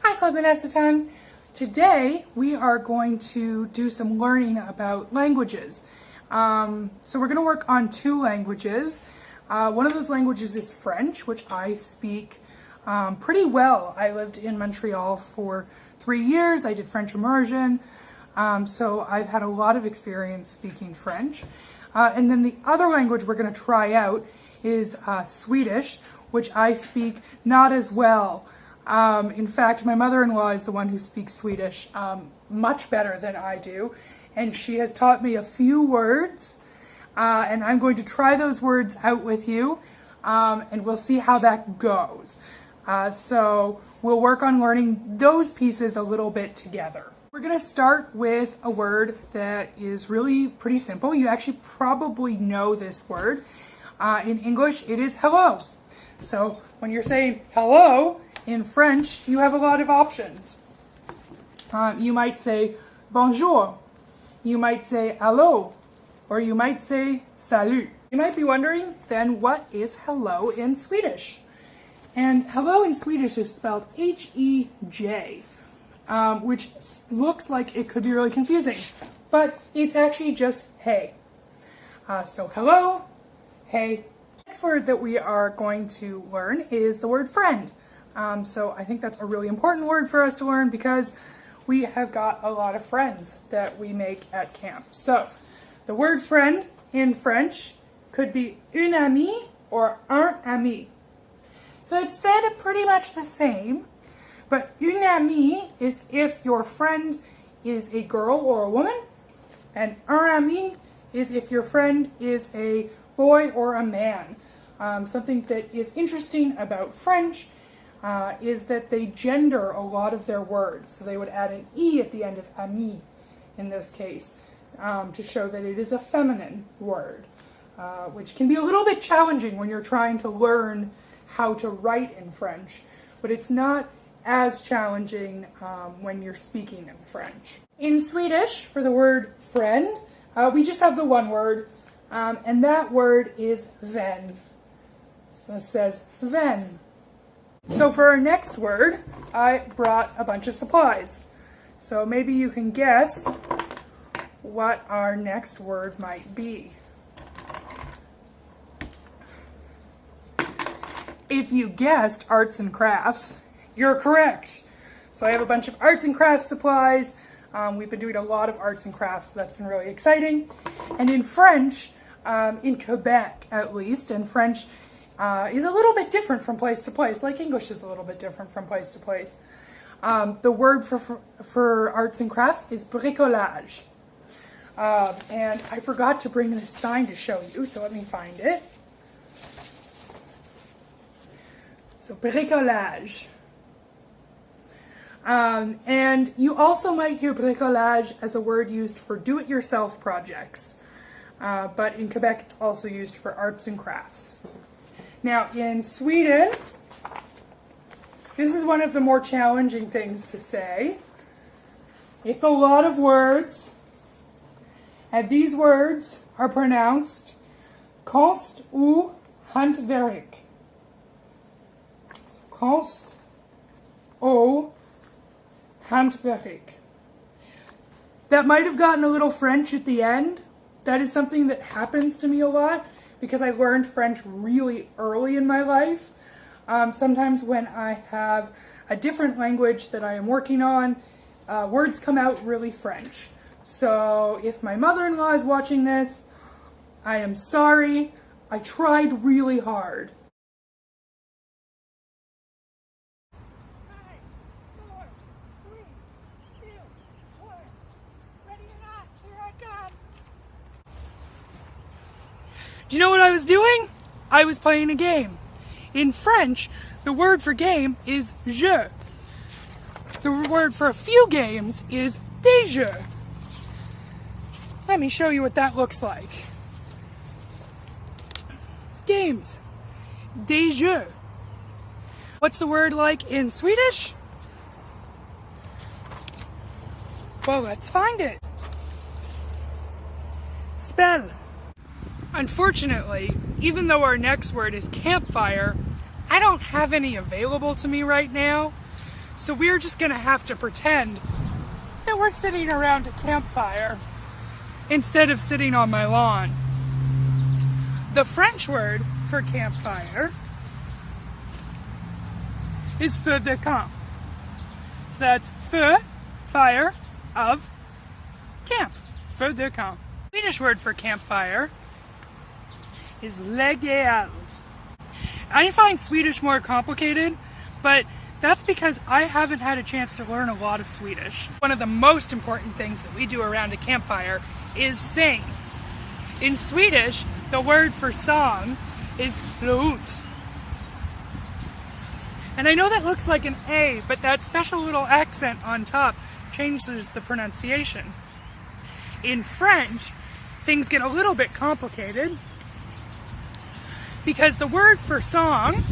Hi, Colleen. Today we are going to do some learning about languages. So we're going to work on two languages. One of those languages is French, which I speak pretty well. I lived in Montreal for 3 years. I did French immersion, so I've had a lot of experience speaking French. And then the other language we're going to try out is Swedish, which I speak not as well. In fact, my mother-in-law is the one who speaks Swedish much better than I do, and she has taught me a few words, and I'm going to try those words out with you, and we'll see how that goes. So we'll work on learning those pieces a little bit together. We're going to start with a word that is really pretty simple. You actually probably know this word. In English, it is hello. So when you're saying hello, in French, you have a lot of options. You might say bonjour, you might say allô, or you might say salut. You might be wondering, then, what is hello in Swedish? And hello in Swedish is spelled H-E-J, which looks like it could be really confusing, but it's actually just hey. So hello, hey. The next word that we are going to learn is the word friend. So I think that's a really important word for us to learn because we have got a lot of friends that we make at camp. So the word friend in French could be une amie or un ami. So it's said pretty much the same, but une amie is if your friend is a girl or a woman, and un ami is if your friend is a boy or a man. Something that is interesting about French is that they gender a lot of their words. So they would add an E at the end of ami in this case to show that it is a feminine word, which can be a little bit challenging when you're trying to learn how to write in French, but it's not as challenging when you're speaking in French. In Swedish, for the word friend, we just have the one word, and that word is vän. So it says vän. So for our next word, I brought a bunch of supplies. So maybe you can guess what our next word might be. If you guessed arts and crafts, you're correct. So I have a bunch of arts and crafts supplies. We've been doing a lot of arts and crafts, so that's been really exciting. And in French, in Quebec at least, and French is a little bit different from place to place, like English is a little bit different from place to place. The word for arts and crafts is bricolage. And I forgot to bring this sign to show you, so let me find it. So bricolage. And you also might hear bricolage as a word used for do-it-yourself projects. But in Quebec, it's also used for arts and crafts. Now, in Sweden, this is one of the more challenging things to say. It's a lot of words, and these words are pronounced konst och hantverk. So, konst och hantverk. That might have gotten a little French at the end. That is something that happens to me a lot, because I learned French really early in my life. Sometimes when I have a different language that I am working on, words come out really French. So if my mother-in-law is watching this, I am sorry. I tried really hard. 5, 4, 3, 2, 1. Ready or not, here I come. Do you know what I was doing? I was playing a game. In French, the word for game is jeu. The word for a few games is des jeux. Let me show you what that looks like. Games. Des jeux. What's the word like in Swedish? Well, let's find it. Spell. Unfortunately, even though our next word is campfire, I don't have any available to me right now. So we're just gonna have to pretend that we're sitting around a campfire instead of sitting on my lawn. The French word for campfire is feu de camp. So that's feu, fire, of camp. Feu de camp. The Swedish word for campfire is lägereld. I find Swedish more complicated, but that's because I haven't had a chance to learn a lot of Swedish. One of the most important things that we do around a campfire is sing. In Swedish, the word for song is låt. And I know that looks like an A, but that special little accent on top changes the pronunciation. In French, things get a little bit complicated because the word for song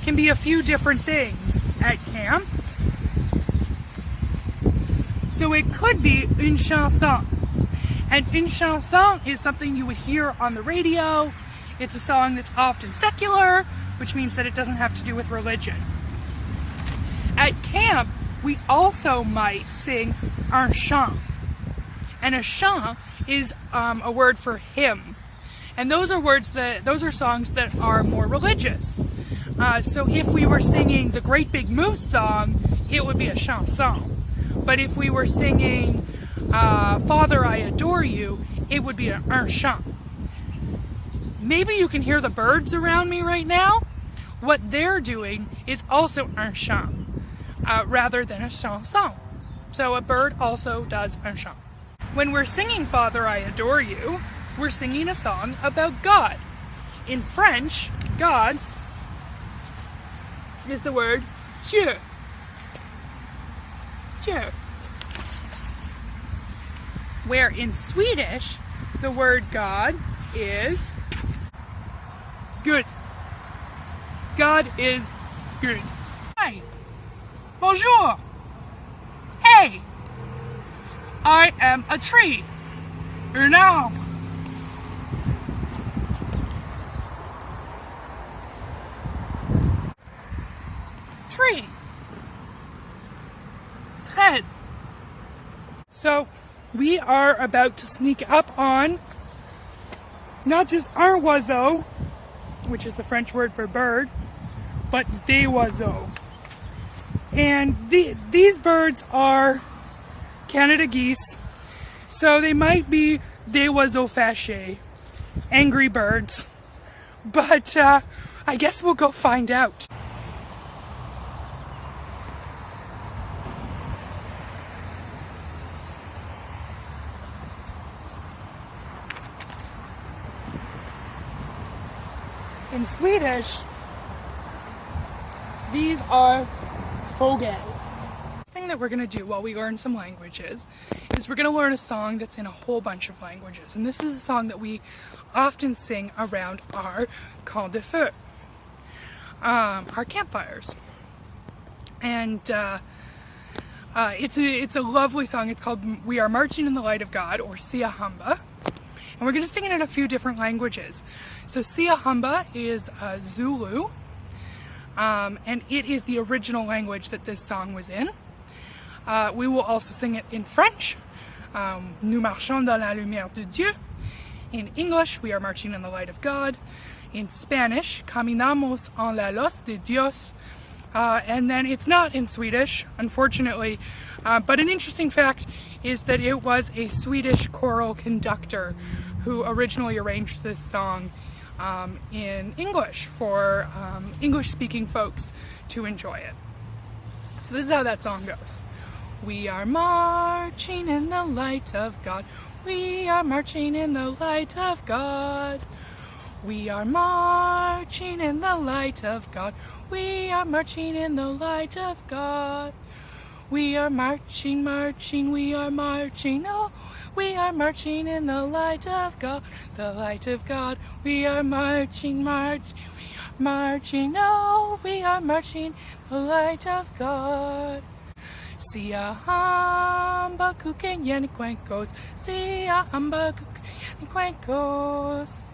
can be a few different things at camp. So it could be une chanson. And une chanson is something you would hear on the radio. It's a song that's often secular, which means that it doesn't have to do with religion. At camp, we also might sing un chant. And a chant is a word for hymn. And those are songs that are more religious. So if we were singing the Great Big Moose song, it would be a chanson. But if we were singing Father, I Adore You, it would be un chant. Maybe you can hear the birds around me right now. What they're doing is also un chant, rather than a chanson. So a bird also does un chant. When we're singing Father, I Adore You, we're singing a song about God. In French, God is the word Dieu. Dieu. Where in Swedish, the word God is good. God is good. Hi. Bonjour. Hey. I am a tree. Un arbre. Tree. Trait. So, we are about to sneak up on not just un oiseau, which is the French word for bird, but des oiseaux. And these birds are Canada geese, so they might be des oiseaux fâchés, angry birds, but I guess we'll go find out. In Swedish, these are fågel. The thing that we're going to do while we learn some languages is we're going to learn a song that's in a whole bunch of languages. And this is a song that we often sing around our camp de feu, our campfires. And it's a lovely song. It's called We Are Marching in the Light of God, or Sia Hamba. And we're going to sing it in a few different languages. So Sia Hamba is Zulu, and it is the original language that this song was in. We will also sing it in French, Nous marchons dans la lumière de Dieu. In English, We Are Marching in the Light of God. In Spanish, Caminamos en la luz de Dios. And then it's not in Swedish, unfortunately, but an interesting fact is that it was a Swedish choral conductor who originally arranged this song in English for English-speaking folks to enjoy it. So this is how that song goes. We are marching in the light of God. We are marching in the light of God. We are marching in the light of God. We are marching in the light of God. We are marching, marching, we are marching, oh, we are marching in the light of God, the light of God. We are marching, marching, we are marching, oh, we are marching the light of God. Sia hamba kukenyen cuencos, sia hamba kukenyen cuencos.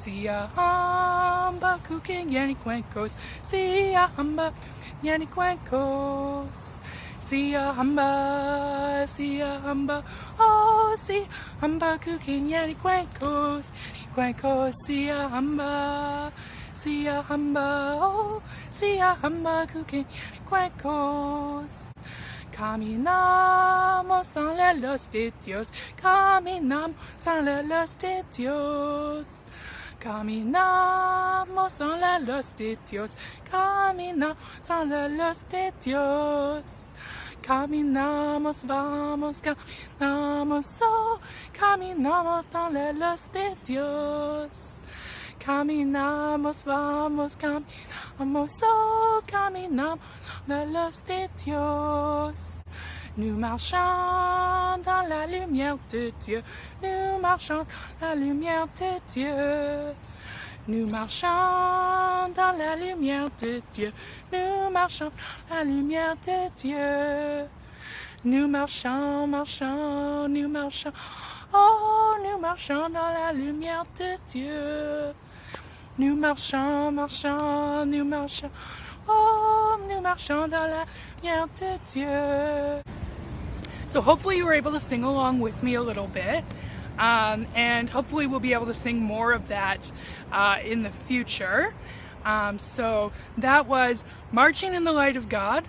Siahamba kukin yani cuencos. Siahamba yani cuencos. Siahamba, siahamba, oh siahamba kukin yani cuencos. Cuencos, siahamba, siahamba, oh siahamba kukin yani cuencos. Caminamos en la luz de Dios, caminamos en la luz de Dios. Caminamos en la luz de Dios, caminamos en la luz de Dios. Caminamos, vamos, caminamos, oh, caminamos en la luz de Dios. Caminamos, vamos, caminamos, oh, caminamos dans la luz de Dios. Nous marchons dans la lumière de Dieu. Nous marchons dans la lumière de Dieu. Nous marchons dans la lumière de Dieu. Nous marchons dans la lumière de Dieu. Nous marchons, marchons, nous marchons. Oh, nous marchons dans la lumière de Dieu. Nous marchons, marchons, nous marchons. Oh, nous marchons dans la lumière de Dieu. So hopefully you were able to sing along with me a little bit. And hopefully we'll be able to sing more of that in the future. So that was Marching in the Light of God.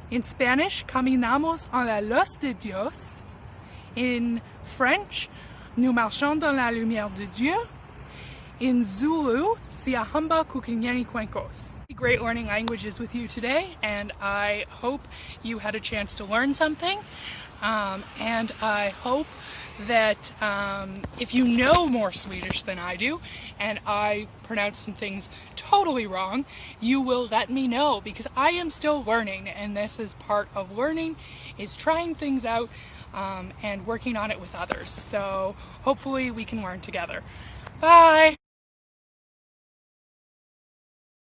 In Spanish, Caminamos en la luz de Dios. In French, Nous marchons dans la lumière de Dieu. In Zulu, Siahamba kukinyani cuencos. Great learning languages with you today, and I hope you had a chance to learn something. And I hope that if you know more Swedish than I do, and I pronounce some things totally wrong, you will let me know, because I am still learning, and this is part of learning, is trying things out and working on it with others. So hopefully we can learn together. Bye!